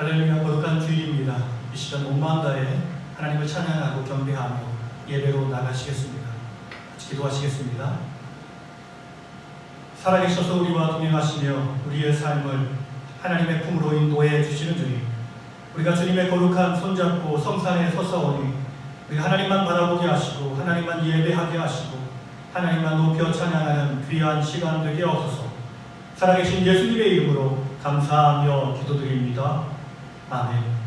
할렐루야, 거룩한 주일입니다. 이 시간 온 마음 다해 하나님을 찬양하고 경배하며 예배로 나가시겠습니다. 기도하시겠습니다. 살아계셔서 우리와 동행하시며 우리의 삶을 하나님의 품으로 인도해 주시는 주님, 우리가 주님의 거룩한 손잡고 성산에 서사오니 우리 하나님만 바라보게 하시고 하나님만 예배하게 하시고 하나님만 높여 찬양하는 귀한 시간 되게 하옵소서. 살아계신 예수님의 이름으로 감사하며 기도드립니다. 아멘.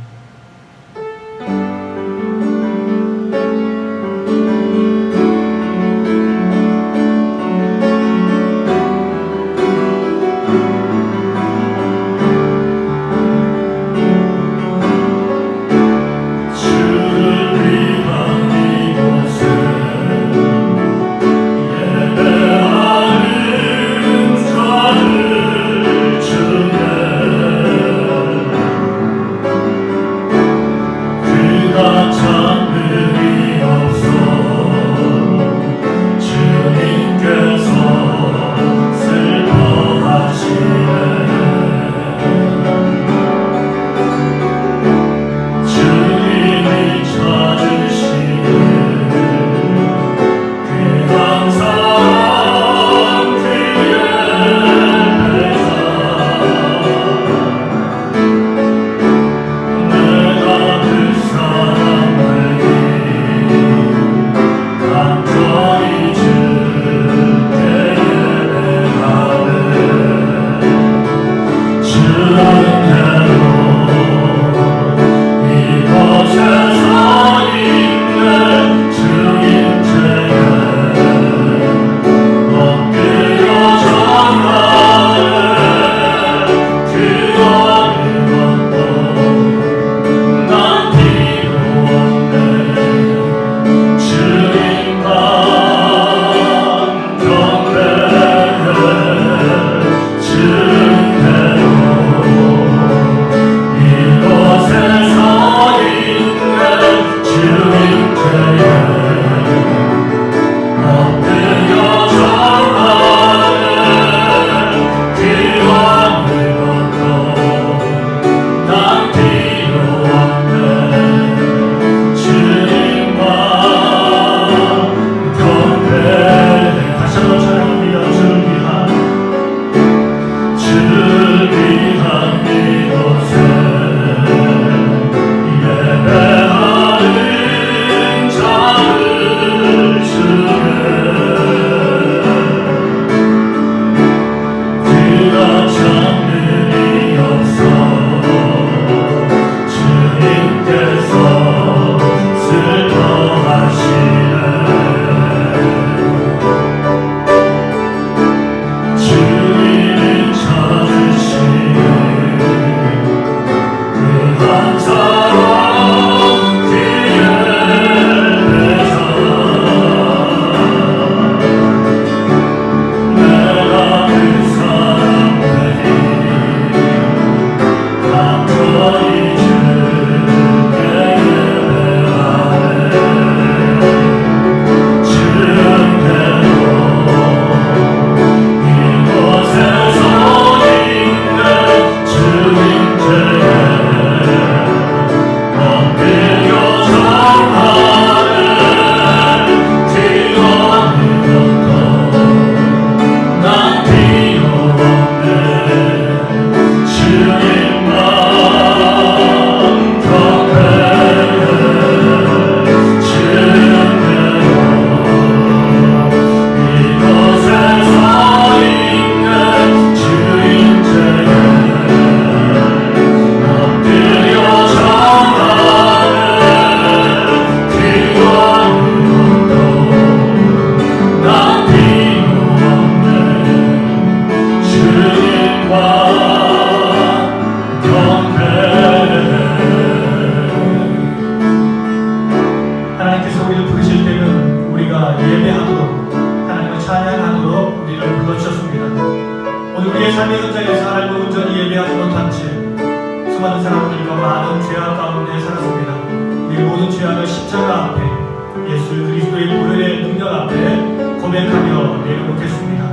고백하며 내려놓겠습니다.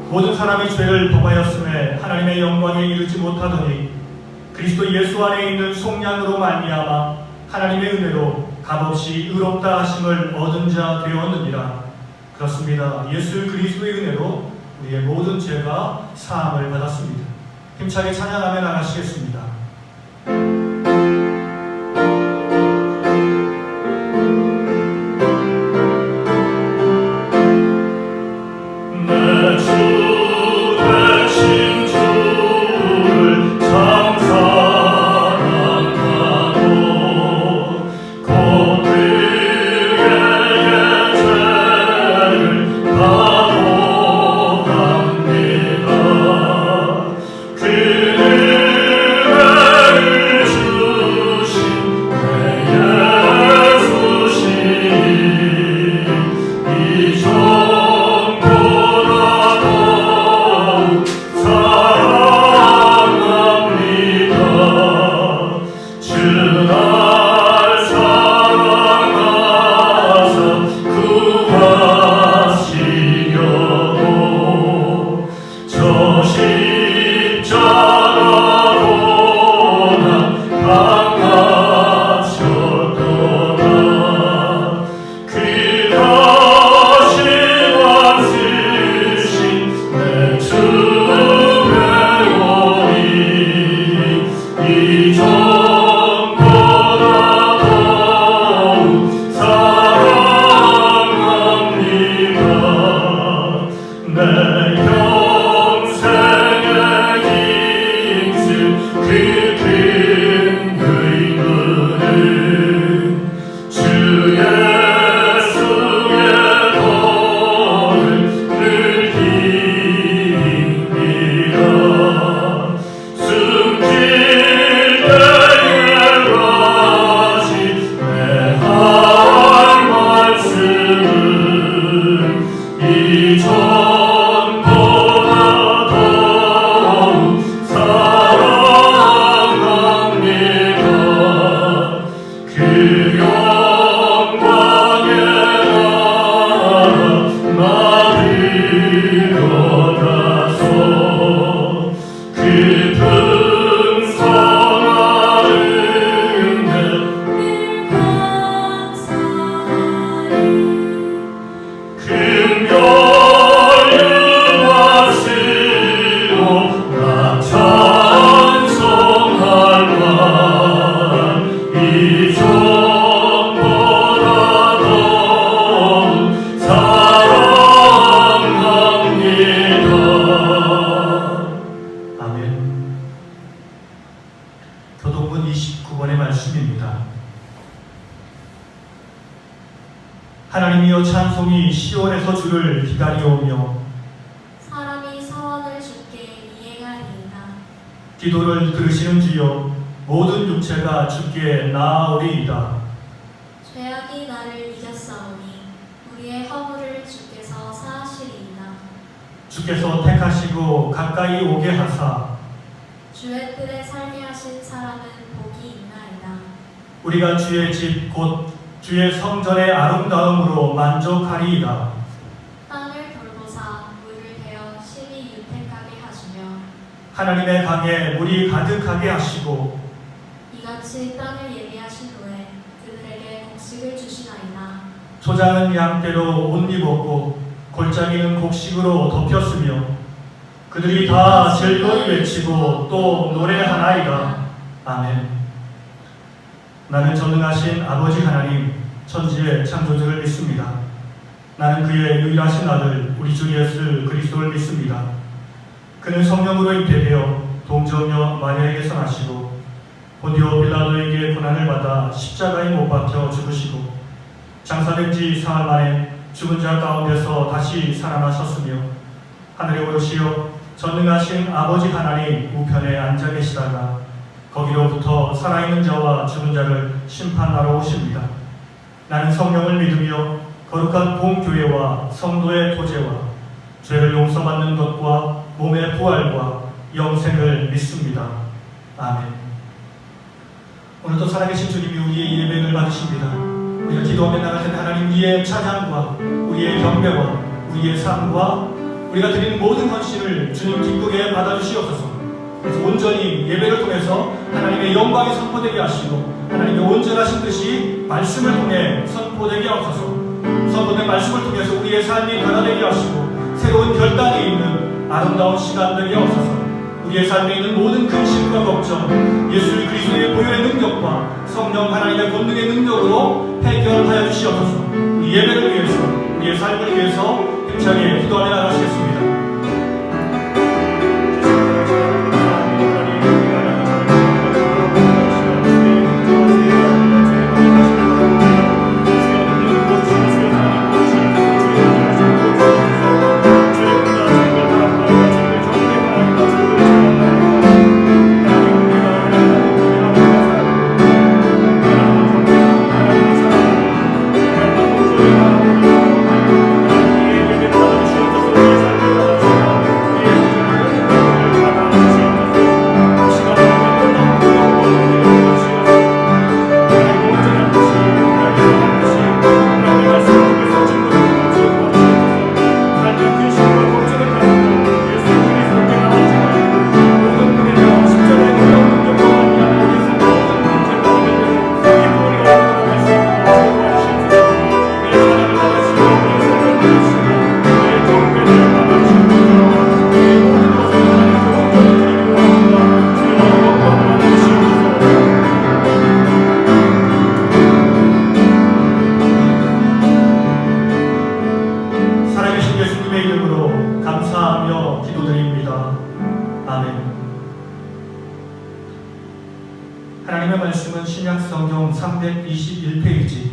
모든 사람이 죄를 범하였음에 하나님의 영광에 이르지 못하더니 그리스도 예수 안에 있는 속량으로 말미암아 하나님의 은혜로 값없이 의롭다 하심을 얻은 자 되었느니라. 그렇습니다. 예수 그리스도의 은혜로 우리의 모든 죄가 사함을 받았습니다. 힘차게 찬양하며 나가시겠습니다. 교동문 29번의 말씀입니다. 하나님이여 찬송이 시온에서 주를 기다려오며 사람이 서원을 주께 이행하리이다. 기도를 들으시는 주여 모든 육체가 주께 나아오리이다. 죄악이 나를 이겼사오니 우리의 허물을 주께서 사하시리이다. 주께서 택하시고 가까이 오게 하사 주의 뜰에 살게 하신 사람은 복이 있나이다. 우리가 주의 집 곧 주의 성전의 아름다움으로 만족하리이다. 땅을 돌보사 물을 대어 심히 유택하게 하시며 하나님의 강에 물이 가득하게 하시고 이같이 땅을 예비하신 후에 그들에게 곡식을 주시나이다. 초장은 양떼로 옷 입었고 골짜기는 곡식으로 덮였으며 그들이 다 즐거이 외치고 또 노래하나이다. 아멘. 나는 전능하신 아버지 하나님 천지의 창조주를 믿습니다. 나는 그의 유일하신 아들 우리 주 예수 그리스도를 믿습니다. 그는 성령으로 잉태되어 동정녀 마리아에게서 나시고 본디오 빌라도에게 고난을 받아 십자가에 못 박혀 죽으시고 장사된 지 사흘 만에 죽은 자 가운데서 다시 살아나셨으며 하늘에 오르시어 전능하신 아버지 하나님 우편에 앉아 계시다가 거기로부터 살아있는 자와 죽은 자를 심판하러 오십니다. 나는 성령을 믿으며 거룩한 봉교회와 성도의 도제와 죄를 용서받는 것과 몸의 부활과 영생을 믿습니다. 아멘. 오늘도 살아계신 주님이 우리의 예배를 받으십니다. 우리가 기도하며 나갈 때 하나님 우리의 찬양과 우리의 경배와 우리의 삶과 우리가 드리는 모든 헌신을 주님 기쁘게 받아주시옵소서. 그래서 온전히 예배를 통해서 하나님의 영광이 선포되게 하시고 하나님의 온전하신 뜻이 말씀을 통해 선포되게 하옵소서. 선포된 말씀을 통해서 우리의 삶이 변화되게 하시고 새로운 결단이 있는 아름다운 시간 되게 하옵소서. 우리의 삶에 있는 모든 근심과 걱정 예수 그리스도의 보혈의 능력과 성령 하나님의 권능의 능력으로 해결하여 주시옵소서. 우리 예배를 위해서 우리의 삶을 위해서 힘차게 기도하며 나가시겠습니다. 하나님의 말씀은 신약성경 321페이지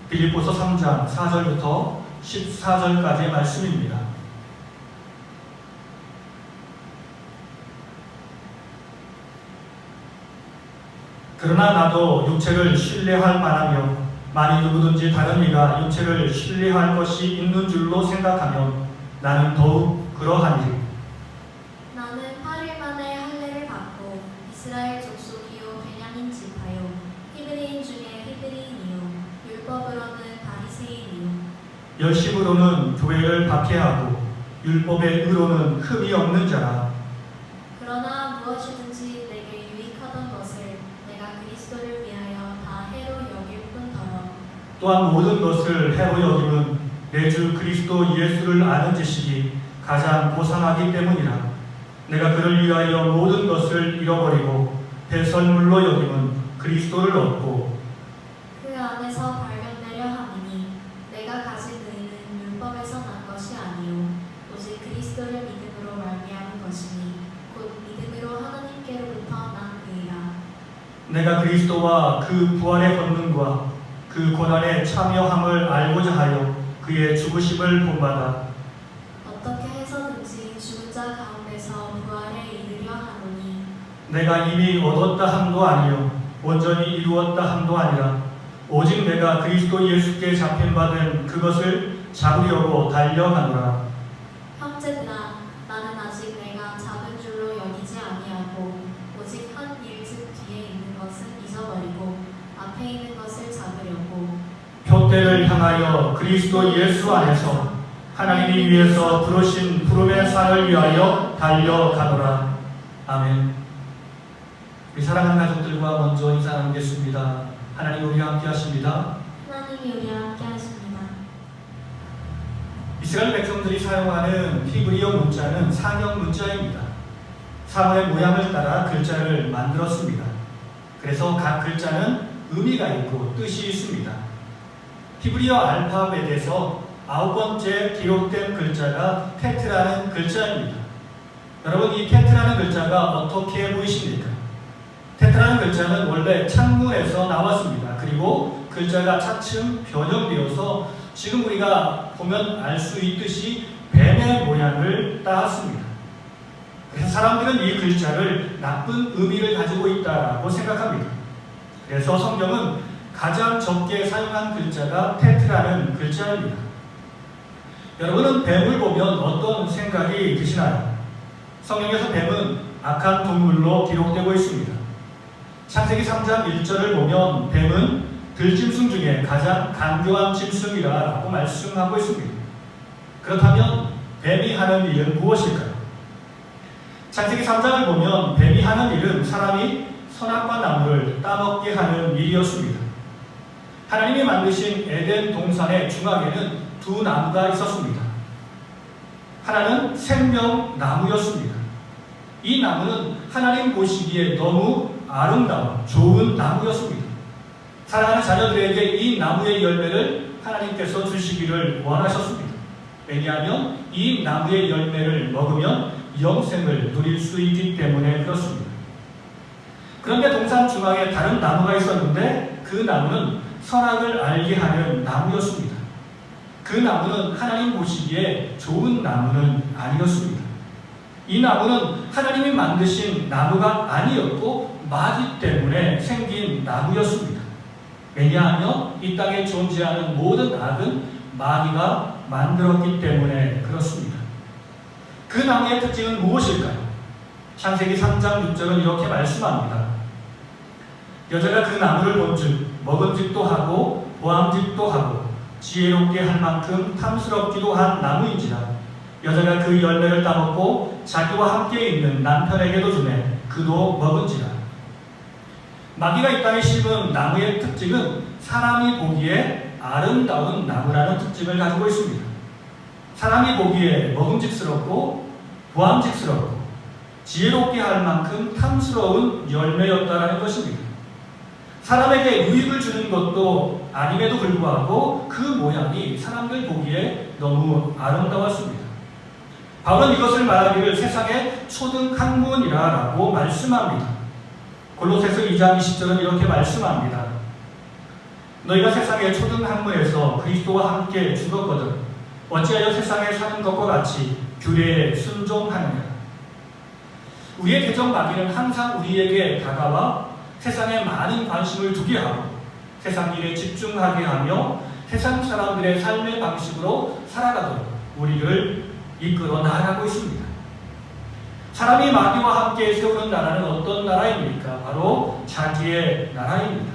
빌립보서 3장 4절부터 14절까지의 말씀입니다. 그러나 나도 육체를 신뢰할 만하며 만일 누구든지 다른 이가 육체를 신뢰할 것이 있는 줄로 생각하면 나는 더욱 그러하니 나는 8일 만에 할례를 받고 이스라엘 족속이요 베냐민 지파요 히브리인 중에 히브리인이요 율법으로는 바리새인이요 열심으로는 교회를 박해하고 율법의 의로는 흠이 없는 자라. 그러나 무엇이든지 내게 유익하던 것을 내가 그리스도를 위하여 다 해로 여길 뿐더러 또한 모든 것을 해로 여김은 내 주 그리스도 예수를 아는 지식이 가장 고상하기 때문이라. 내가 그를 위하여 모든 것을 잃어버리고 배설물로 여김은 그리스도를 얻고 그 안에서 발견되려 함이니 내가 가진 의는 율법에서 난 것이 아니요 오직 그리스도를 믿음으로 말미암은 것이니 곧 믿음으로 하나님께로부터 난 의라. 내가 그리스도와 그 부활의 권능과 그 고난의 참여함을 알고자 하여 그의 죽으심을 본받아 어떻게 해서든지 죽은 자 가운데서 부활에 이르려 하노니 내가 이미 얻었다 함도 아니요 온전히 이루었다 함도 아니라 오직 내가 그리스도 예수께 잡힌 바 된 그것을 잡으려고 달려가노라. 형제들아 나는 아직 내가 잡은 줄로 여기지 아니하고 오직 한 일즉 뒤에 있는 것은 잊어버리고 앞에 있는 것을 잡으려고 표대를 향하여 그리스도 예수 안에서 하나님이 위해서 부르신 부름의 상을 위하여 달려가노라. 아멘. 우리 사랑하는 가족들과 먼저 인사 나누겠습니다. 하나님 우리와 함께 하십니다. 하나님이 우리와 함께 하십니다. 이스라엘 백성들이 사용하는 히브리어 문자는 상형 문자입니다. 사물의 모양을 따라 글자를 만들었습니다. 그래서 각 글자는 의미가 있고 뜻이 있습니다. 히브리어 알파벳에서 9번째 기록된 글자가 테트라는 글자입니다. 여러분 이 테트라는 글자가 어떻게 보이십니까? 테트라는 글자는 원래 창문에서 나왔습니다. 그리고 글자가 차츰 변형되어서 지금 우리가 보면 알 수 있듯이 뱀의 모양을 따왔습니다. 그래서 사람들은 이 글자를 나쁜 의미를 가지고 있다고 생각합니다. 그래서 성경은 가장 적게 사용한 글자가 테트라는 글자입니다. 여러분은 뱀을 보면 어떤 생각이 드시나요? 성경에서 뱀은 악한 동물로 기록되고 있습니다. 창세기 3장 1절을 보면 뱀은 들짐승 중에 가장 간교한 짐승이라고 말씀하고 있습니다. 그렇다면 뱀이 하는 일은 무엇일까요? 창세기 3장을 보면 뱀이 하는 일은 사람이 선악과 나무를 따먹게 하는 일이었습니다. 하나님이 만드신 에덴 동산의 중앙에는 두 나무가 있었습니다. 하나는 생명나무였습니다. 이 나무는 하나님 보시기에 너무 아름다운 좋은 나무였습니다. 사랑하는 자녀들에게 이 나무의 열매를 하나님께서 주시기를 원하셨습니다. 왜냐하면 이 나무의 열매를 먹으면 영생을 누릴 수 있기 때문에 그렇습니다. 그런데 동산 중앙에 다른 나무가 있었는데 그 나무는 선악을 알게 하는 나무였습니다. 그 나무는 하나님 보시기에 좋은 나무는 아니었습니다. 이 나무는 하나님이 만드신 나무가 아니었고 마귀 때문에 생긴 나무였습니다. 왜냐하면 이 땅에 존재하는 모든 악은 마귀가 만들었기 때문에 그렇습니다. 그 나무의 특징은 무엇일까요? 창세기 3장 6절은 이렇게 말씀합니다. 여자가 그 나무를 본즉 먹음직도 하고 보암직도 하고 지혜롭게 할 만큼 탐스럽기도 한 나무인지라 여자가 그 열매를 따먹고 자기와 함께 있는 남편에게도 주매 그도 먹은지라. 마귀가 이 땅에 심은 나무의 특징은 사람이 보기에 아름다운 나무라는 특징을 가지고 있습니다. 사람이 보기에 먹음직스럽고 보암직스럽고 지혜롭게 할 만큼 탐스러운 열매였다라는 것입니다. 사람에게 유익을 주는 것도 아님에도 불구하고 그 모양이 사람들 보기에 너무 아름다웠습니다. 바울은 이것을 말하기를 세상의 초등학문이라고 말씀합니다. 골로새서 2장 20절은 이렇게 말씀합니다. 너희가 세상의 초등학문에서 그리스도와 함께 죽었거든 어찌하여 세상에 사는 것과 같이 규례에 순종하느냐. 우리의 개정 마귀는 항상 우리에게 다가와 세상에 많은 관심을 두게 하고 세상 일에 집중하게 하며 세상 사람들의 삶의 방식으로 살아가도록 우리를 이끌어 나가고 있습니다. 사람이 마귀와 함께 세우는 나라는 어떤 나라입니까? 바로 자기의 나라입니다.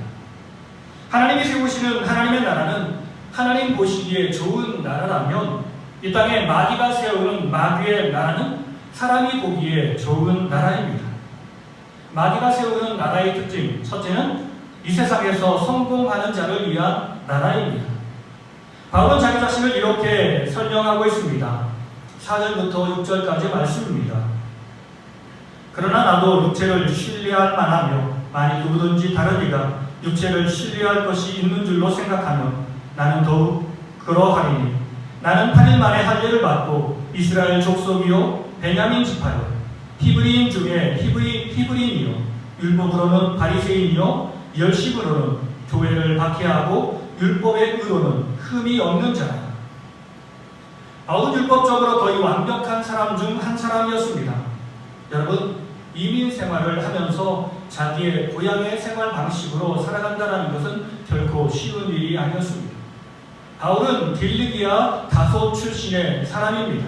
하나님이 세우시는 하나님의 나라는 하나님 보시기에 좋은 나라라면 이 땅에 마귀가 세우는 마귀의 나라는 사람이 보기에 좋은 나라입니다. 마귀가 세우는 나라의 특징, 첫째는 이 세상에서 성공하는 자를 위한 나라입니다. 바울은 자기 자신을 이렇게 설명하고 있습니다. 4절부터 6절까지 말씀입니다. 그러나 나도 육체를 신뢰할 만하며 만일 누구든지 다른 이가 육체를 신뢰할 것이 있는 줄로 생각하면 나는 더욱 그러하리니 나는 8일 만에 할례를 받고 이스라엘 족속이요 베냐민 지파요 히브리인 중에 히브리인이요 율법으로는 바리새인이요 열심으로는 교회를 박해하고 율법의 의로는 흠이 없는 자라. 바울은 율법적으로 거의 완벽한 사람 중 한 사람이었습니다. 여러분, 이민 생활을 하면서 자기의 고향의 생활 방식으로 살아간다는 것은 결코 쉬운 일이 아니었습니다. 바울은 길리기아 다소 출신의 사람입니다.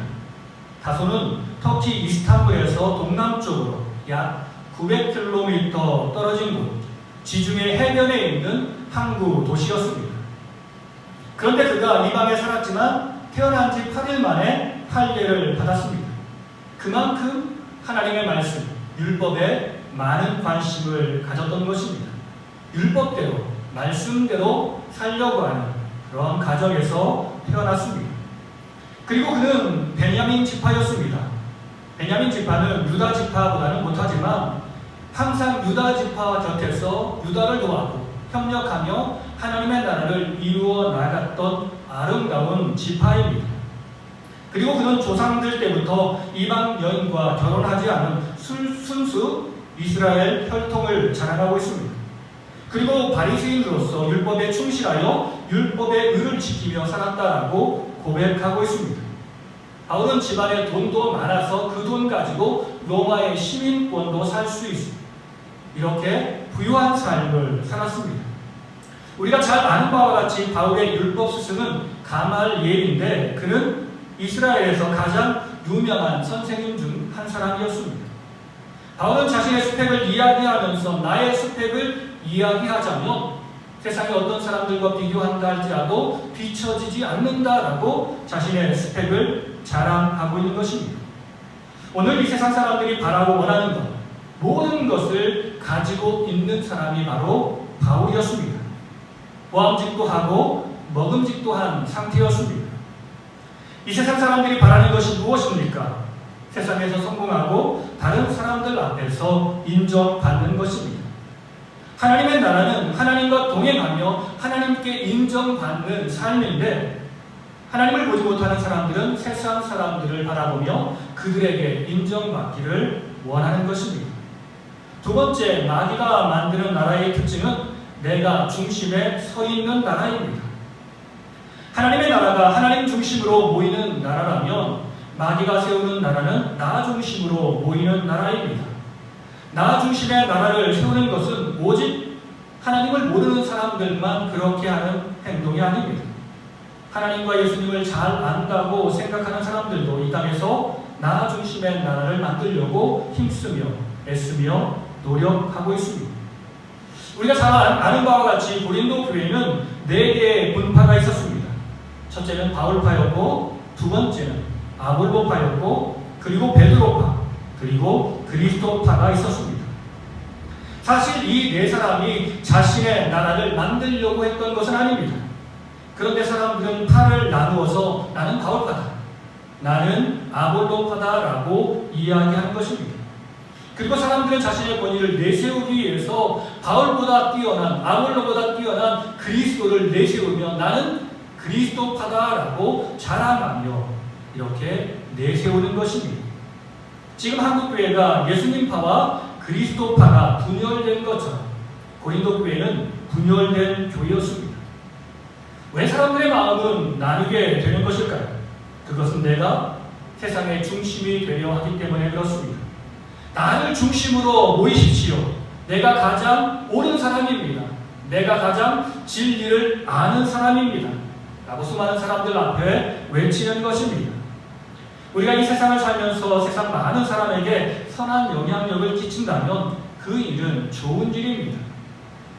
다소는 터키 이스탄불에서 동남쪽으로 약 900km 떨어진 곳, 지중해 해변에 있는 항구 도시였습니다. 그런데 그가 이방에 살았지만 태어난 지 8일 만에 할례를 받았습니다. 그만큼 하나님의 말씀, 율법에 많은 관심을 가졌던 것입니다. 율법대로, 말씀대로 살려고 하는 그런 가정에서 태어났습니다. 그리고 그는 베냐민 지파였습니다. 베냐민 지파는 유다 지파보다는 못하지만 항상 유다 지파 곁에서 유다를 도왔고 협력하며 하나님의 나라를 이루어 나갔던 아름다운 지파입니다. 그리고 그는 조상들 때부터 이방 여인과 결혼하지 않은 순수 이스라엘 혈통을 자랑하고 있습니다. 그리고 바리새인으로서 율법에 충실하여 율법의 의를 지키며 살았다라고 고백하고 있습니다. 바울은 집안에 돈도 많아서 그 돈 가지고 로마의 시민권도 살 수 있습니다. 이렇게 부유한 삶을 살았습니다. 우리가 잘 아는 바와 같이 바울의 율법 스승은 가말리엘인데 그는 이스라엘에서 가장 유명한 선생님 중 한 사람이었습니다. 바울은 자신의 스펙을 이야기하면서 나의 스펙을 이야기하자면 세상의 어떤 사람들과 비교한다 할지라도 뒤처지지 않는다라고 자신의 스펙을 자랑하고 있는 것입니다. 오늘 이 세상 사람들이 바라고 원하는 것, 모든 것을 가지고 있는 사람이 바로 바울이었습니다. 보암직도 하고 먹음직도 한 상태였습니다. 이 세상 사람들이 바라는 것이 무엇입니까? 세상에서 성공하고 다른 사람들 앞에서 인정받는 것입니다. 하나님의 나라는 하나님과 동행하며 하나님께 인정받는 삶인데, 하나님을 보지 못하는 사람들은 세상 사람들을 바라보며 그들에게 인정받기를 원하는 것입니다. 두 번째, 마귀가 만드는 나라의 특징은 내가 중심에 서 있는 나라입니다. 하나님의 나라가 하나님 중심으로 모이는 나라라면 마귀가 세우는 나라는 나 중심으로 모이는 나라입니다. 나 중심의 나라를 세우는 것은 오직 하나님을 모르는 사람들만 그렇게 하는 행동이 아닙니다. 하나님과 예수님을 잘 안다고 생각하는 사람들도 이 땅에서 나 중심의 나라를 만들려고 힘쓰며 애쓰며 노력하고 있습니다. 우리가 잘 아는 바와 같이 고린도 교회는 4개의 분파가 있었습니다. 첫째는 바울파였고, 두 번째는 아볼로파였고, 그리고 베드로파, 그리고 그리스도파가 있었습니다. 사실 이 4사람이 자신의 나라를 만들려고 했던 것은 아닙니다. 그런데 사람들은 파를 나누어서 나는 바울파다, 나는 아볼로파다라고 이야기하는 것입니다. 그리고 사람들은 자신의 권위를 내세우기 위해서 바울보다 뛰어난, 아볼로보다 뛰어난 그리스도를 내세우며 나는 그리스도파다라고 자랑하며 이렇게 내세우는 것입니다. 지금 한국교회가 예수님파와 그리스도파가 분열된 것처럼 고린도 교회는 분열된 교회였습니다. 왜 사람들의 마음은 나누게 되는 것일까요? 그것은 내가 세상의 중심이 되려 하기 때문에 그렇습니다. 나를 중심으로 모이십시오. 내가 가장 옳은 사람입니다. 내가 가장 진리를 아는 사람입니다. 라고 수많은 사람들 앞에 외치는 것입니다. 우리가 이 세상을 살면서 세상 많은 사람에게 선한 영향력을 끼친다면 그 일은 좋은 일입니다.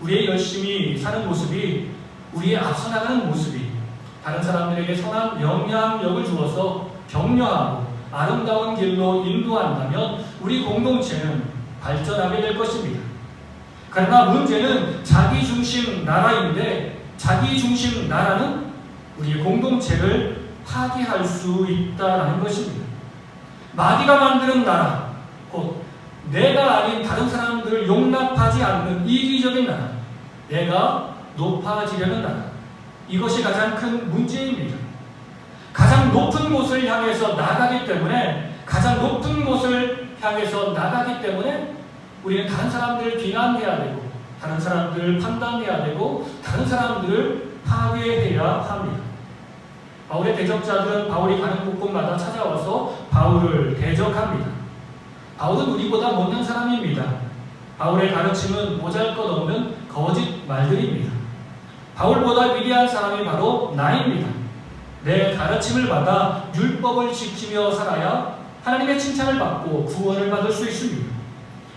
우리의 열심히 사는 모습이, 우리의 앞서 나가는 모습이 다른 사람들에게 선한 영향력을 주어서 격려하고 아름다운 길로 인도한다면 우리 공동체는 발전하게 될 것입니다. 그러나 문제는 자기 중심 나라인데, 자기 중심 나라는 우리의 공동체를 파괴할 수 있다는 것입니다. 마귀가 만드는 나라, 곧 내가 아닌 다른 사람들을 용납하지 않는 이기적인 나라, 내가 높아지려는 나라, 이것이 가장 큰 문제입니다. 가장 높은 곳을 향해서 나가기 때문에, 우리는 다른 사람들을 비난해야 되고, 다른 사람들을 판단해야 되고, 다른 사람들을 파괴해야 합니다. 바울의 대적자들은 바울이 가는 곳곳마다 찾아와서 바울을 대적합니다. 바울은 우리보다 못난 사람입니다. 바울의 가르침은 보잘것없는 거짓 말들입니다. 바울보다 위대한 사람이 바로 나입니다. 내 가르침을 받아 율법을 지키며 살아야 하나님의 칭찬을 받고 구원을 받을 수 있습니다.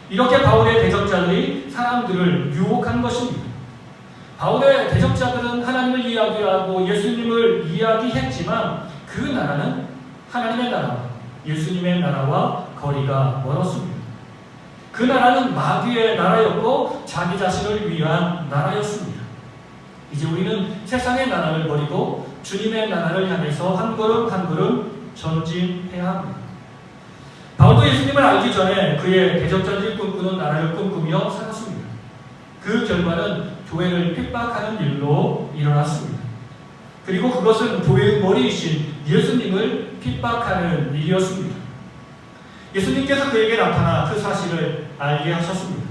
이렇게 바울의 대적자들이 사람들을 유혹한 것입니다. 바울의 대적자들은 하나님을 이야기하고 예수님을 이야기했지만 그 나라는 하나님의 나라와 예수님의 나라와 거리가 멀었습니다. 그 나라는 마귀의 나라였고 자기 자신을 위한 나라였습니다. 이제 우리는 세상의 나라를 버리고 주님의 나라를 향해서 한 걸음 한 걸음 전진해야 합니다. 바울도 예수님을 알기 전에 그의 대적자들이 꿈꾸는 나라를 꿈꾸며 살았습니다. 그 결과는 교회를 핍박하는 일로 일어났습니다. 그리고 그것은 교회의 머리이신 예수님을 핍박하는 일이었습니다. 예수님께서 그에게 나타나 그 사실을 알게 하셨습니다.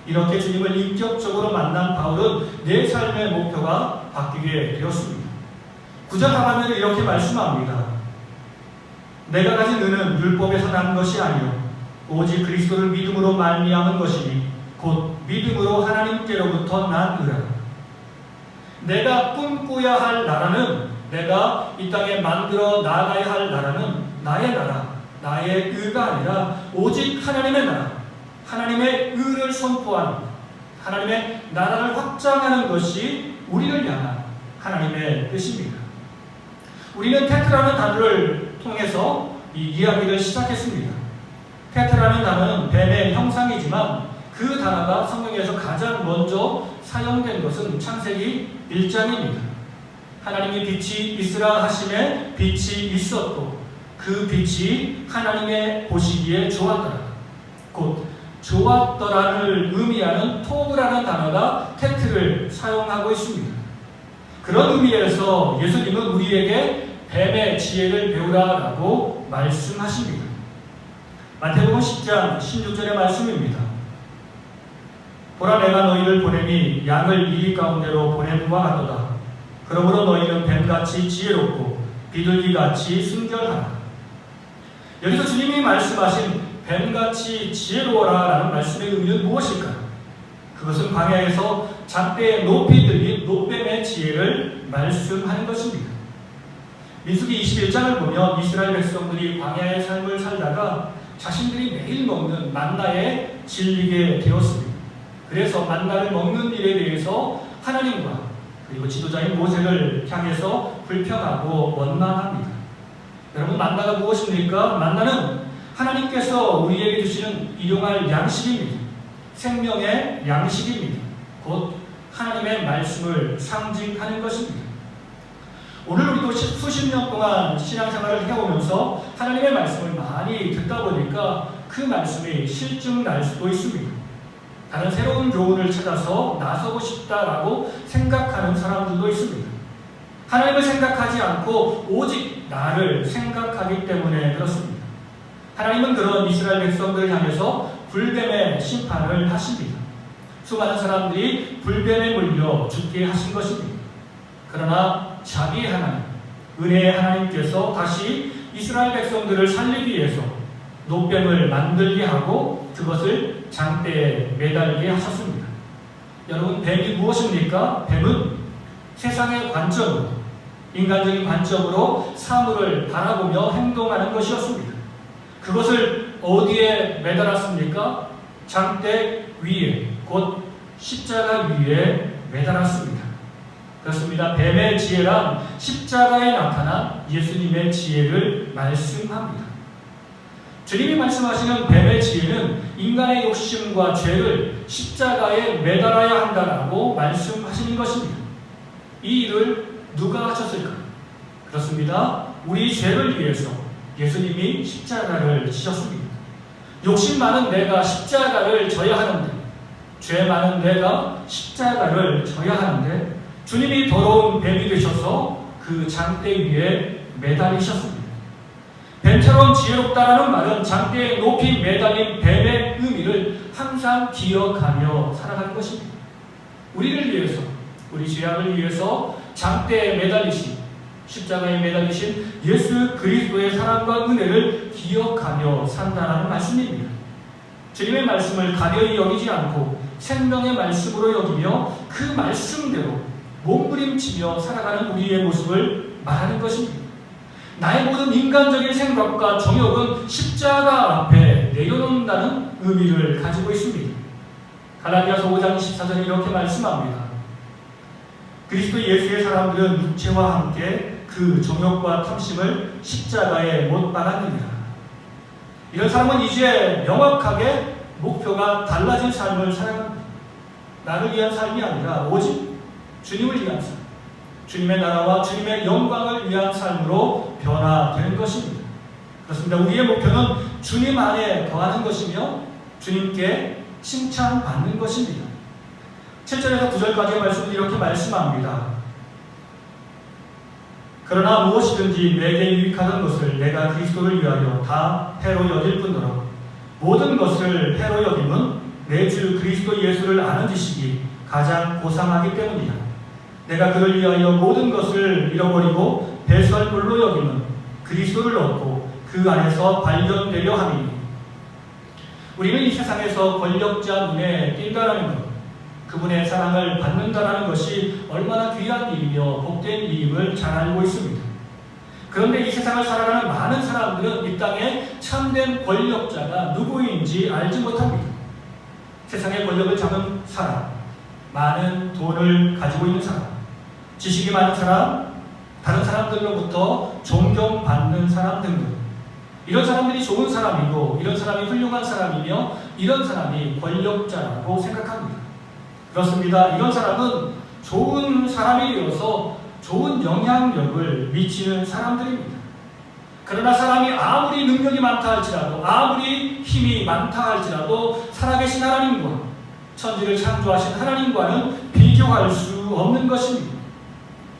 이렇게 주님을 인격적으로 만난 바울은 내 삶의 목표가 바뀌게 되었습니다. 9절 하반절에 이렇게 말씀합니다. 내가 가진 은은 율법에서 난 것이 아니요 오직 그리스도를 믿음으로 말미암은 것이니 곧 믿음으로 하나님께로부터 난 의라. 내가 꿈꾸어야 할 나라는, 내가 이 땅에 만들어 나가야 할 나라는 나의 나라, 나의 의가 아니라 오직 하나님의 나라, 하나님의 의를 선포하는, 하나님의 나라를 확장하는 것이 우리를 향한 하나님의 뜻입니다. 우리는 테트라는 단어를 통해서 이 이야기를 시작했습니다. 테트라는 단어는 뱀의 형상이지만 그 단어가 성경에서 가장 먼저 사용된 것은 창세기 1장입니다. 하나님이 빛이 있으라 하심에 빛이 있었고 그 빛이 하나님의 보시기에 좋았더라. 곧 좋았더라를 의미하는 토브라는 단어가 테트를 사용하고 있습니다. 그런 의미에서 예수님은 우리에게 뱀의 지혜를 배우라라고 말씀하십니다. 마태복음 10장 16절의 말씀입니다. 보라 내가 너희를 보냄이 양을 이리 가운데로 보냄과 같도다. 그러므로 너희는 뱀같이 지혜롭고 비둘기같이 순결하라. 여기서 주님이 말씀하신 뱀같이 지혜로워라라는 말씀의 의미는 무엇일까요? 그것은 광야에서 잣대에 높이 들린 노뱀의 지혜를 말씀하는 것입니다. 민수기 21장을 보면 이스라엘 백성들이 광야의 삶을 살다가 자신들이 매일 먹는 만나에 질리게 되었습니다. 그래서 만나를 먹는 일에 대해서 하나님과 그리고 지도자인 모세를 향해서 불평하고 원망합니다. 여러분, 만나가 무엇입니까? 만나는 하나님께서 우리에게 주시는 일용할 양식입니다. 생명의 양식입니다. 곧 하나님의 말씀을 상징하는 것입니다. 오늘 우리도 수십 년 동안 신앙생활을 해오면서 하나님의 말씀을 많이 듣다 보니까 그 말씀이 실증 날 수도 있습니다. 다른 새로운 교훈을 찾아서 나서고 싶다라고 생각하는 사람들도 있습니다. 하나님을 생각하지 않고 오직 나를 생각하기 때문에 그렇습니다. 하나님은 그런 이스라엘 백성들을 향해서 불뱀의 심판을 하십니다. 수많은 사람들이 불뱀에 물려 죽게 하신 것입니다. 그러나 자비 하나님, 은혜의 하나님께서 다시 이스라엘 백성들을 살리기 위해서 노뱀을 만들게 하고 그것을 장대에 매달게 하셨습니다. 여러분, 뱀이 무엇입니까? 뱀은 세상의 관점으로, 인간적인 관점으로 사물을 바라보며 행동하는 것이었습니다. 그것을 어디에 매달았습니까? 장대 위에, 곧 십자가 위에 매달았습니다. 그렇습니다. 뱀의 지혜란 십자가에 나타난 예수님의 지혜를 말씀합니다. 주님이 말씀하시는 뱀의 지혜는 인간의 욕심과 죄를 십자가에 매달아야 한다라고 말씀하시는 것입니다. 이 일을 누가 하셨을까요? 그렇습니다. 우리 죄를 위해서 예수님이 십자가를 지셨습니다. 욕심 많은 내가 십자가를 져야 하는데, 죄 많은 내가 십자가를 져야 하는데 주님이 더러운 뱀이 되셔서 그 장대 위에 매달리셨습니다. 뱀처럼 지혜롭다라는 말은 장대에 높이 매달린 뱀의 의미를 항상 기억하며 살아가는 것입니다. 우리를 위해서, 우리 죄악을 위해서 장대에 매달리신, 십자가에 매달리신 예수 그리스도의 사랑과 은혜를 기억하며 산다는 말씀입니다. 주님의 말씀을 가벼이 여기지 않고 생명의 말씀으로 여기며 그 말씀대로 몸부림치며 살아가는 우리의 모습을 말하는 것입니다. 나의 모든 인간적인 생각과 정욕은 십자가 앞에 내려놓는다는 의미를 가지고 있습니다. 갈라디아서 5장 24절에 이렇게 말씀합니다. 그리스도 예수의 사람들은 육체와 함께 그 정욕과 탐심을 십자가에 못 박았느니라. 이런 사람은 이제 명확하게 목표가 달라진 삶을 살아갑니다. 나를 위한 삶이 아니라 오직 주님을 위한 삶, 주님의 나라와 주님의 영광을 위한 삶으로 변화되는 것입니다. 그렇습니다. 우리의 목표는 주님 안에 거하는 것이며 주님께 칭찬받는 것입니다. 7절에서 9절까지의 말씀은 이렇게 말씀합니다. 그러나 무엇이든지 내게 유익하던 것을 내가 그리스도를 위하여 다 해로 여길 뿐더러 모든 것을 해로 여김은 내 주 그리스도 예수를 아는 지식이 가장 고상하기 때문이다. 내가 그를 위하여 모든 것을 잃어버리고 배설물로 여김은 그리스도를 얻고 그 안에서 발견되려 함이니. 우리는 이 세상에서 권력자 눈에 띈다라는 것, 그분의 사랑을 받는다라는 것이 얼마나 귀한 일이며 복된 일임을 잘 알고 있습니다. 그런데 이 세상을 살아가는 많은 사람들은 이 땅에 참된 권력자가 누구인지 알지 못합니다. 세상의 권력을 잡은 사람, 많은 돈을 가지고 있는 사람, 지식이 많은 사람, 다른 사람들로부터 존경받는 사람 등등. 이런 사람들이 좋은 사람이고 이런 사람이 훌륭한 사람이며 이런 사람이 권력자라고 생각합니다. 그렇습니다. 이런 사람은 좋은 사람이 되어서 좋은 영향력을 미치는 사람들입니다. 그러나 사람이 아무리 능력이 많다 할지라도 아무리 힘이 많다 할지라도 살아계신 하나님과 천지를 창조하신 하나님과는 비교할 수 없는 것입니다.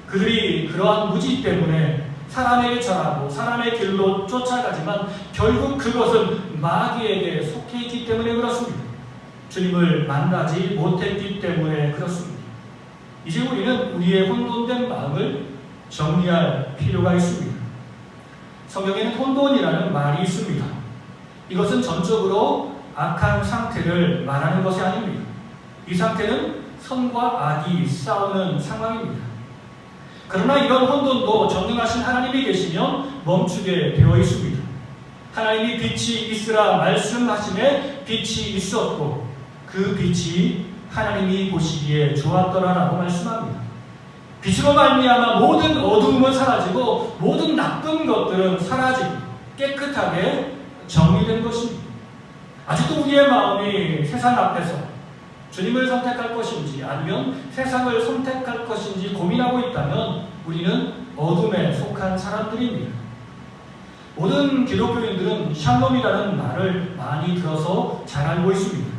그들이 그러한 무지 때문에 사람에게 절하고 사람의 길로 쫓아가지만 결국 그것은 마귀에게 속해 있기 때문에 그렇습니다. 주님을 만나지 못했기 때문에 그렇습니다. 이제 우리는 우리의 혼돈된 마음을 정리할 필요가 있습니다. 성경에는 혼돈이라는 말이 있습니다. 이것은 전적으로 악한 상태를 말하는 것이 아닙니다. 이 상태는 선과 악이 싸우는 상황입니다. 그러나 이런 혼돈도 전능하신 하나님이 계시면 멈추게 되어 있습니다. 하나님이 빛이 있으라 말씀하심에 빛이 있었고 그 빛이 하나님이 보시기에 좋았더라라고 말씀합니다. 빛으로 말미암아 모든 어두움은 사라지고 모든 나쁜 것들은 사라지고 깨끗하게 정리된 것입니다. 아직도 우리의 마음이 세상 앞에서 주님을 선택할 것인지 아니면 세상을 선택할 것인지 고민하고 있다면 우리는 어둠에 속한 사람들입니다. 모든 기독교인들은 샬롬이라는 말을 많이 들어서 잘 알고 있습니다.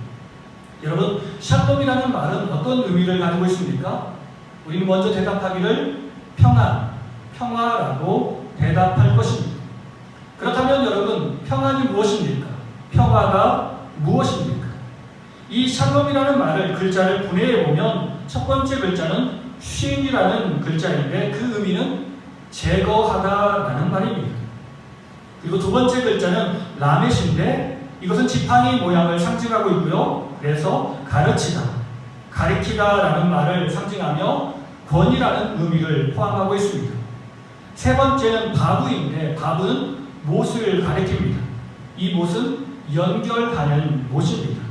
여러분, 샬롬이라는 말은 어떤 의미를 가지고 있습니까? 우리는 먼저 대답하기를 평화라고 대답할 것입니다. 그렇다면 여러분, 평안이 무엇입니까? 평화가 무엇입니까? 이 샬롬이라는 말을 글자를 분해해 보면 첫 번째 글자는 쉰이라는 글자인데 그 의미는 제거하다라는 말입니다. 그리고 두 번째 글자는 라멧인데 이것은 지팡이 모양을 상징하고 있고요. 그래서 가르치다, 가리키다라는 말을 상징하며 권위라는 의미를 포함하고 있습니다. 세 번째는 바브인데 바브는 못을 가리킵니다. 이 못은 연결하는 못입니다.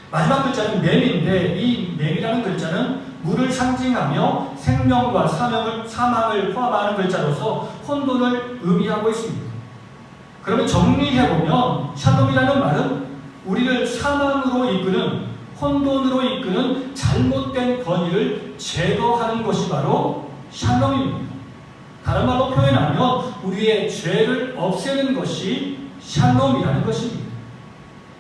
마지막 글자는 맴인데 이 맴이라는 글자는 물을 상징하며 생명과 사망을 포함하는 글자로서 혼돈을 의미하고 있습니다. 그러면 정리해보면 샬롬이라는 말은 우리를 사망으로 이끄는 혼돈으로 이끄는 잘못된 권위를 제거하는 것이 바로 샬롬입니다. 다른 말로 표현하면 우리의 죄를 없애는 것이 샬롬이라는 것입니다.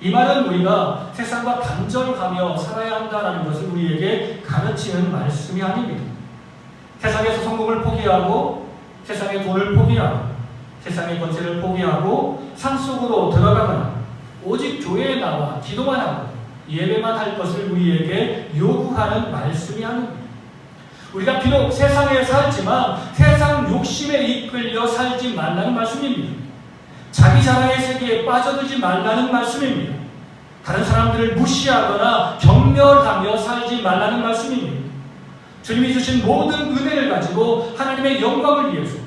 이 말은 우리가 세상과 단절하며 살아야 한다는 것을 우리에게 가르치는 말씀이 아닙니다. 세상에서 성공을 포기하고 세상의 돈을 포기하고 세상의 권세를 포기하고 산속으로 들어가거나 오직 교회에 나와 기도만 하고 예배만 할 것을 우리에게 요구하는 말씀이 아닙니다. 우리가 비록 세상에 살지만 세상 욕심에 이끌려 살지 말라는 말씀입니다. 자기 자랑의 세계에 빠져들지 말라는 말씀입니다. 다른 사람들을 무시하거나 경멸하며 살지 말라는 말씀입니다. 주님이 주신 모든 은혜를 가지고 하나님의 영광을 위해서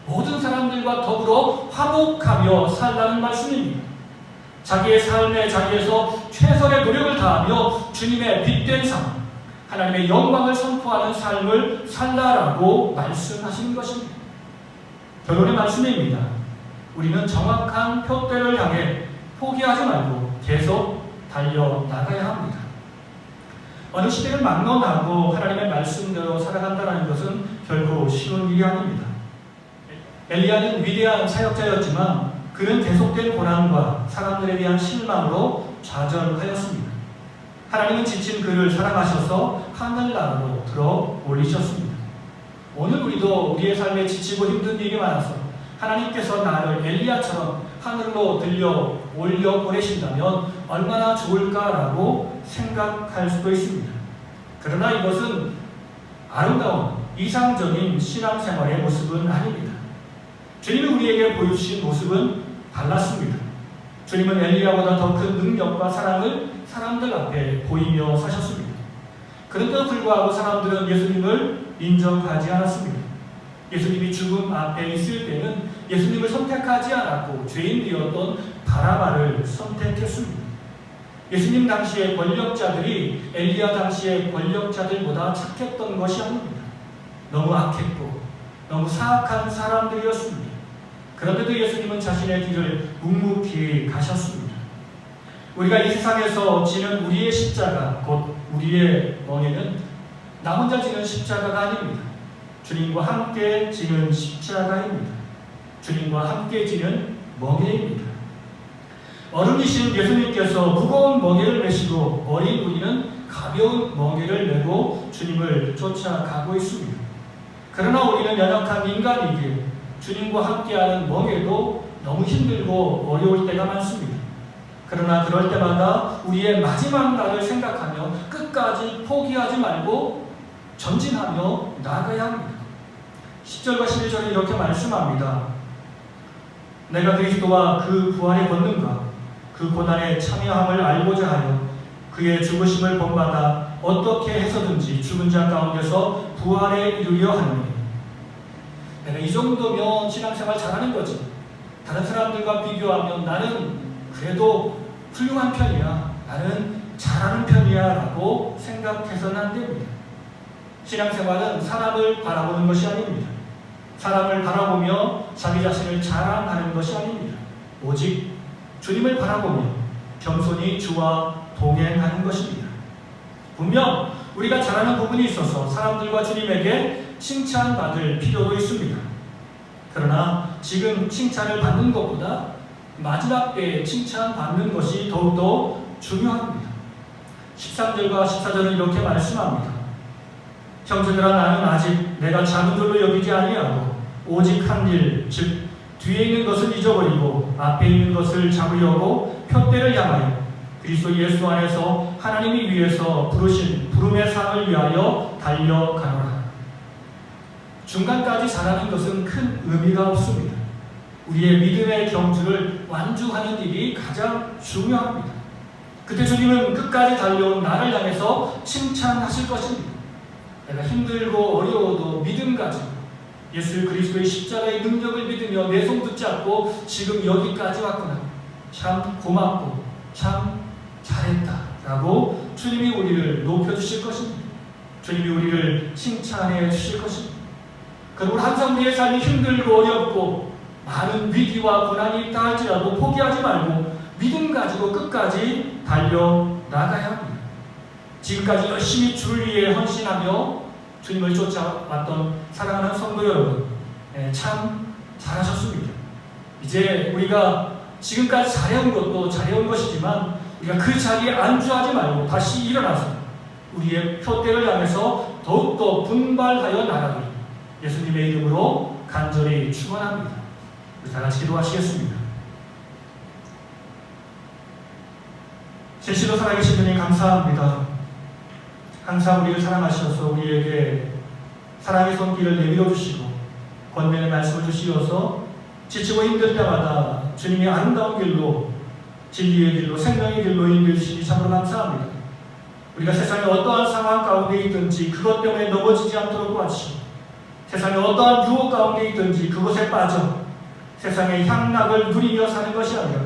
모든 사람들과 더불어 화목하며 살라는 말씀입니다. 자기의 삶의 자리에서 최선의 노력을 다하며 주님의 빛된 삶, 하나님의 영광을 선포하는 삶을 살라라고 말씀하시는 것입니다. 결론의 말씀입니다. 우리는 정확한 표대를 향해 포기하지 말고 계속 달려나가야 합니다. 어느 시대를 막론하고 하나님의 말씀대로 살아간다는 것은 결코 쉬운 일이 아닙니다. 엘리야는 위대한 사역자였지만 그는 계속된 고난과 사람들에 대한 실망으로 좌절하였습니다. 하나님은 지친 그를 사랑하셔서 하늘나라로 들어 올리셨습니다. 오늘 우리도 우리의 삶에 지치고 힘든 일이 많아서 하나님께서 나를 엘리야처럼 하늘로 들려 올려 보내신다면 얼마나 좋을까라고 생각할 수도 있습니다. 그러나 이것은 아름다운 이상적인 신앙생활의 모습은 아닙니다. 주님이 우리에게 보여주신 모습은 달랐습니다. 주님은 엘리야보다 더 큰 능력과 사랑을 사람들 앞에 보이며 사셨습니다. 그런데도 불구하고 사람들은 예수님을 인정하지 않았습니다. 예수님이 죽음 앞에 있을 때는 예수님을 선택하지 않았고 죄인되었던 바라바를 선택했습니다. 예수님 당시의 권력자들이 엘리야 당시의 권력자들보다 착했던 것이 아닙니다. 너무 악했고 너무 사악한 사람들이었습니다. 그런데도 예수님은 자신의 길을 묵묵히 가셨습니다. 우리가 이 세상에서 지는 우리의 십자가, 곧 우리의 멍에는 나 혼자 지는 십자가가 아닙니다. 주님과 함께 지는 십자가입니다. 주님과 함께 지는 멍에입니다. 어른이신 예수님께서 무거운 멍에를 메시고 어린 우리는 가벼운 멍에를 메고 주님을 쫓아가고 있습니다. 그러나 우리는 연약한 인간이기에 주님과 함께하는 멍에도 너무 힘들고 어려울 때가 많습니다. 그러나 그럴 때마다 우리의 마지막 날을 생각하며 끝까지 포기하지 말고 전진하며 나아가야 합니다. 10절과 11절에 이렇게 말씀합니다. 내가 그리스도와 그 부활의 권능과 그 고난에 참여함을 알고자 하여 그의 죽으심을 본받아 어떻게 해서든지 죽은 자 가운데서 부활에 이르려 하노니. 내가 이 정도면 신앙생활 잘하는 거지. 다른 사람들과 비교하면 나는 그래도 훌륭한 편이야. 나는 잘하는 편이야 라고 생각해서는 안 됩니다. 신앙생활은 사람을 바라보는 것이 아닙니다. 사람을 바라보며 자기 자신을 자랑하는 것이 아닙니다. 오직 주님을 바라보며 겸손히 주와 동행하는 것입니다. 분명 우리가 잘하는 부분이 있어서 사람들과 주님에게 칭찬받을 필요도 있습니다. 그러나 지금 칭찬을 받는 것보다 마지막 때에 칭찬받는 것이 더욱더 중요합니다. 13절과 14절은 이렇게 말씀합니다. 형제들아, 나는 아직 내가 작은 줄로 여기지 아니하고 오직 한 일, 즉 뒤에 있는 것을 잊어버리고 앞에 있는 것을 잡으려고 표대를 향하여 그리스도 예수 안에서 하나님이 위해서 부르신 부름의 상을 위하여 달려가노라. 중간까지 잘하는 것은 큰 의미가 없습니다. 우리의 믿음의 경주를 완주하는 일이 가장 중요합니다. 그때 주님은 끝까지 달려온 나를 향해서 칭찬하실 것입니다. 내가 힘들고 어려워도 믿음 가지고 예수 그리스도의 십자가의 능력을 믿으며 내 손 붙잡고 지금 여기까지 왔구나. 참 고맙고 참 잘했다 라고 주님이 우리를 높여주실 것입니다. 주님이 우리를 칭찬해 주실 것입니다. 그리고 항상 우리의 삶이 힘들고 어렵고 많은 위기와 고난이 있다 할지라도 포기하지 말고 믿음 가지고 끝까지 달려나가야 합니다. 지금까지 열심히 주를 위해 헌신하며 주님을 쫓아왔던 사랑하는 성도 여러분, 참 잘하셨습니다. 이제 우리가 지금까지 잘해온 것도 잘해온 것이지만 우리가 그 자리에 안주하지 말고 다시 일어나서 우리의 표대를 향해서 더욱더 분발하여 나가길 예수님의 이름으로 간절히 축원합니다. 우리 다 같이 기도하시겠습니다. 진실로 살아계신 주님 감사합니다. 항상 우리를 사랑하셔서 우리에게 사랑의 손길을 내밀어 주시고 권면의 말씀을 주시어서 지치고 힘들 때마다 주님이 아름다운 길로 진리의 길로 생명의 길로 인도해 주시니 참으로 감사합니다. 우리가 세상의 어떠한 상황 가운데 있든지 그것 때문에 넘어지지 않도록 도와주시고 세상의 어떠한 유혹 가운데 있든지 그것에 빠져 세상의 향락을 누리며 사는 것이 아니라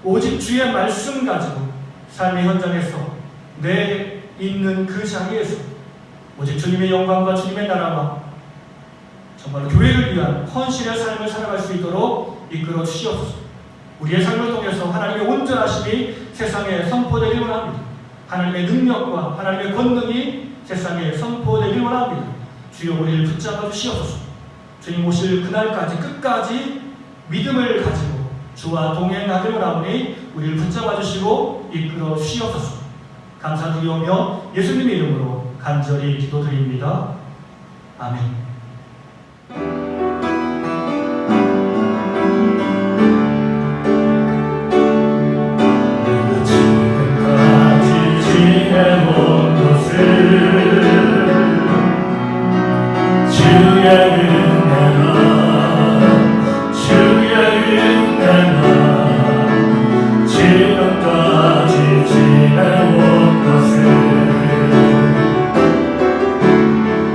오직 주의 말씀 가지고 삶의 현장에서 내 있는 그 자리에서 오직 주님의 영광과 주님의 나라와 정말로 교회를 위한 헌신의 삶을 살아갈 수 있도록 이끌어 주시옵소서. 우리의 삶을 통해서 하나님의 온전하심이 세상에 선포되길 원합니다. 하나님의 능력과 하나님의 권능이 세상에 선포되길 원합니다. 주여 우리를 붙잡아 주시옵소서. 주님 오실 그날까지 끝까지 믿음을 가지고 주와 동행하길 원하오니 우리를 붙잡아 주시고 이끌어 주시옵소서. 감사드리오며 예수님의 이름으로 간절히 기도드립니다. 아멘.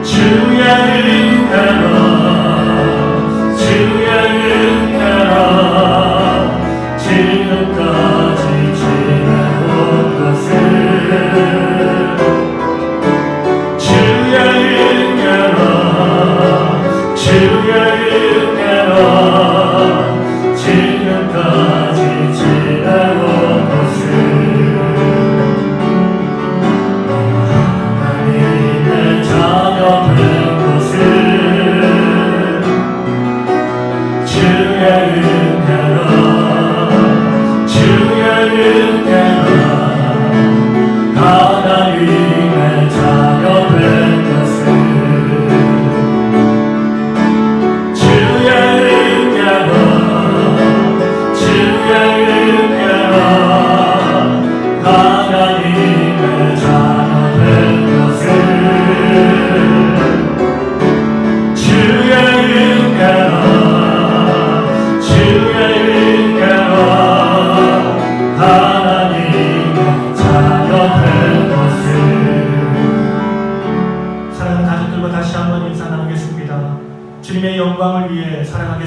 주의 은혜로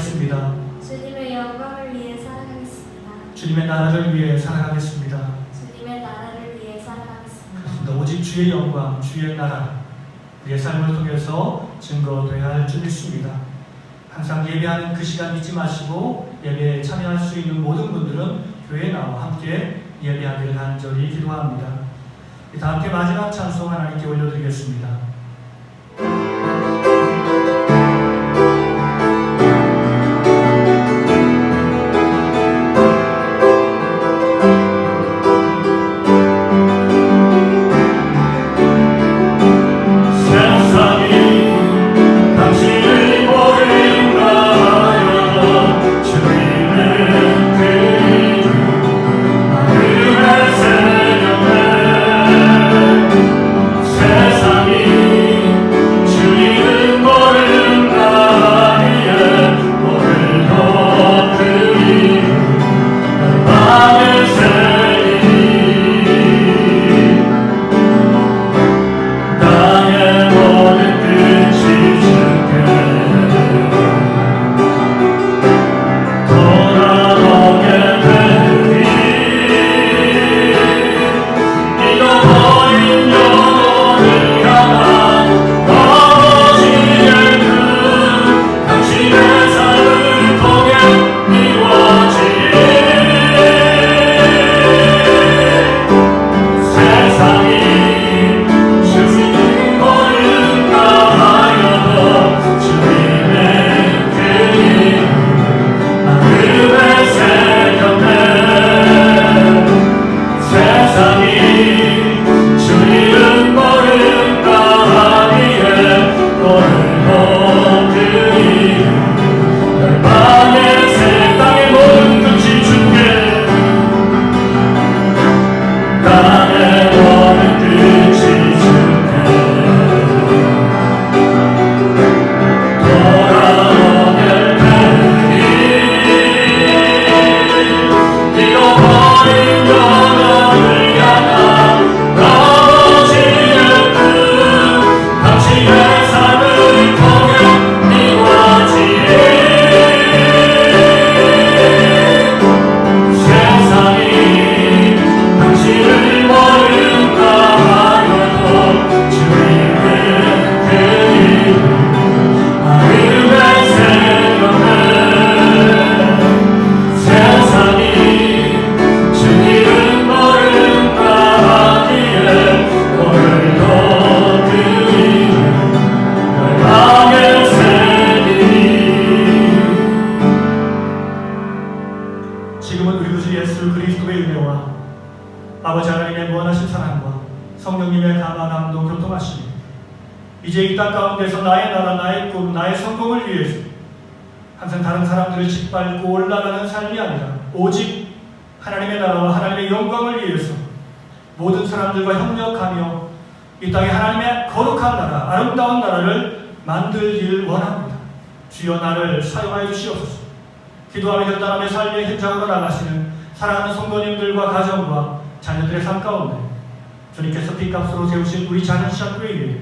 살아가겠습니다. 주님의 영광을 위해 살아가겠습니다. 주님의 나라를 위해 살아가겠습니다. 주님의 나라를 위해 살아가겠습니다. 그렇습니다. 오직 주의 영광, 주의 나라, 우리의 삶을 통해서 증거되어야 할 줄 믿습니다. 항상 예배하는 그 시간 잊지 마시고 예배에 참여할 수 있는 모든 분들은 교회에 나와 함께 예배하기를 간절히 기도합니다. 다 함께 마지막 찬송 하나님께 올려드리겠습니다. 지금은 우리 구주 예수 그리스도의 은혜와 아버지 하나님의 무한하신 사랑과 성령님의 감화감동 교통하심이 이제 이 땅 가운데서 나의 나라, 나의 꿈, 나의 성공을 위해서 항상 다른 사람들을 짓밟고 올라가는 삶이 아니라 오직 하나님의 나라와 하나님의 영광을 위해서 모든 사람들과 협력하며 이 땅에 하나님의 거룩한 나라, 아름다운 나라를 만들기를 원합니다. 주여 나를 사용하여 주시옵소서. 기도하며 결단하며 삶의 현장으로 나가시는 사랑하는 성도님들과 가정과 자녀들의 삶 가운데 주님께서 핏값으로 세우신 우리 작은 시합교회에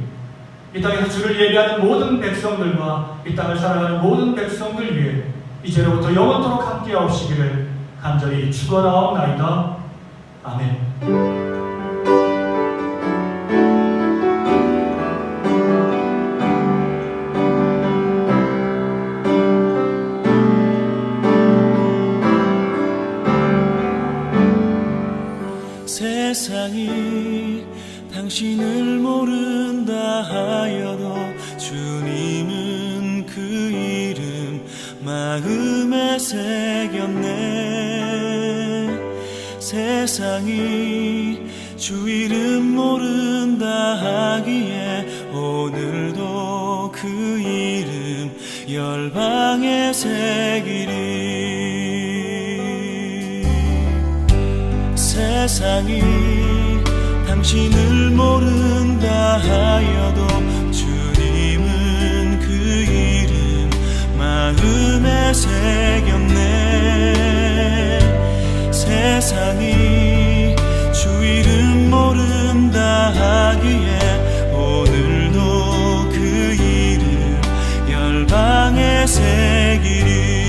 이 땅에서 주를 예배하는 모든 백성들과 이 땅을 살아가는 모든 백성들 위해 이제로부터 영원토록 함께하옵시기를 간절히 축원하옵나이다. 아멘. 세상이 당신을 모른다 하여도 주님은 그 이름 마음에 새겼네. 세상이 주 이름 모른다 하기에 오늘도 그 이름 열방에 새기리. 세상이 당신을 모른다 하여도 주님은 그 이름 마음에 새겼네. 세상이 주 이름 모른다 하기에 오늘도 그 이름 열방에 새기리.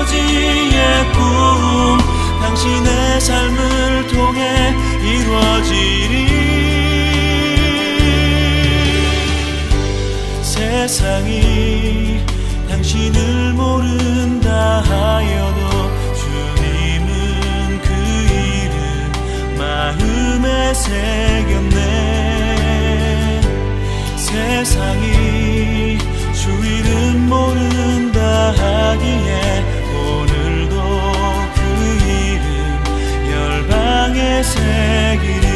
아버지의 꿈 당신의 삶을 통해 이루어지리. 세상이 당신을 모른다 하여도 주님은 그 이름 마음에 새겼네. 세상이 주 이름 모른다 하기에 오늘도 그 이름 열방에 새기리.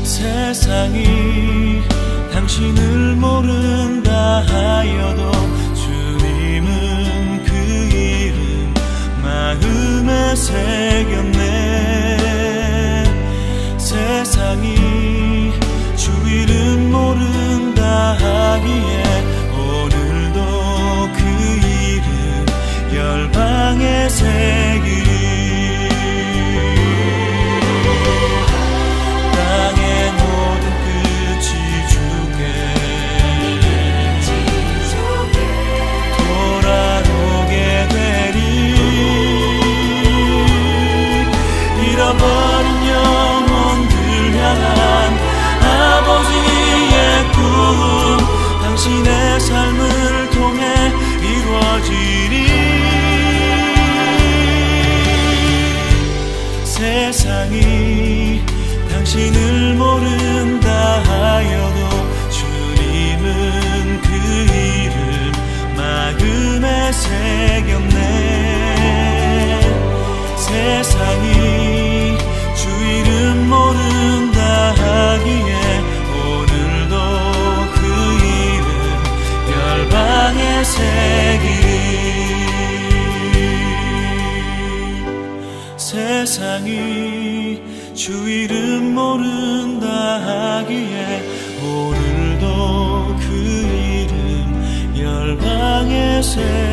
세상이 당신을 모른다 하여도 주님은 그 이름 마음에 새겼네. 세상이 주 이름 모른다 하기에 오늘도 그 이름 열방에 새기리. 잃어버린 영혼들 향한 아버지의 꿈 당신의 삶을 통해 이루어지리. 세상이 당신을 모른다 하여도 주님은 그 이름 마음에 새겼네. 세상이 주 이름 모른다 하기에 오늘도 그 이름 열방에 새기리. 세상이 주 이름 모른다 하기에 오늘도 그 이름 열방에 새기리.